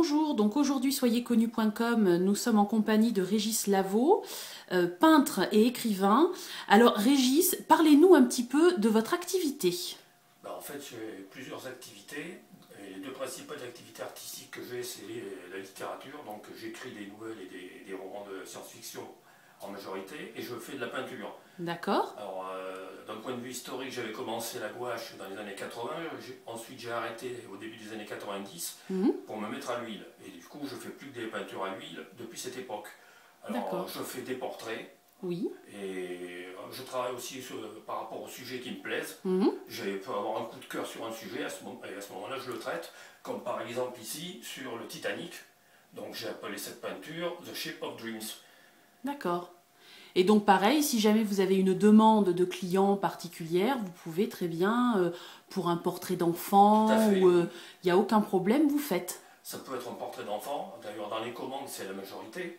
bonjour, donc aujourd'hui soyezconnu.com, nous sommes en compagnie de Régis Lavaux, peintre et écrivain. Alors Régis, parlez-nous un petit peu de votre activité. En fait, j'ai plusieurs activités. Et les deux principales activités artistiques que j'ai, c'est la littérature. Donc j'écris des nouvelles et des romans de science-fiction en majorité, et je fais de la peinture. D'accord. Alors, d'un point de vue historique, j'avais commencé la gouache dans les années 80, ensuite j'ai arrêté au début des années 90 pour me mettre à l'huile. Et du coup, je fais plus que des peintures à l'huile depuis cette époque. Alors, je fais des portraits. Oui. Et je travaille aussi par rapport aux sujets qui me plaisent. Je peux avoir un coup de cœur sur un sujet, et à ce moment-là, je le traite. Comme par exemple ici, sur le Titanic. Donc j'ai appelé cette peinture The Ship of Dreams. D'accord. Et donc pareil, si jamais vous avez une demande de client particulière, vous pouvez très bien, pour un portrait d'enfant, il n'y a aucun problème, vous faites. Ça peut être un portrait d'enfant, d'ailleurs dans les commandes c'est la majorité.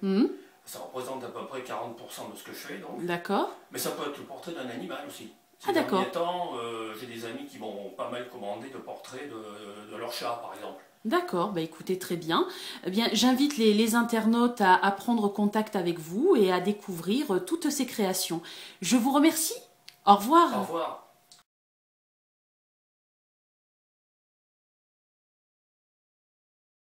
Ça représente à peu près 40% de ce que je fais. D'accord. Mais ça peut être le portrait d'un animal aussi. Ah d'accord. Ces derniers temps, j'ai des amis qui m'ont pas mal commandé de portraits de leur chat par exemple. D'accord, bah écoutez, très bien. Eh bien, j'invite les internautes à prendre contact avec vous et à découvrir toutes ces créations. Je vous remercie. Au revoir. Au revoir.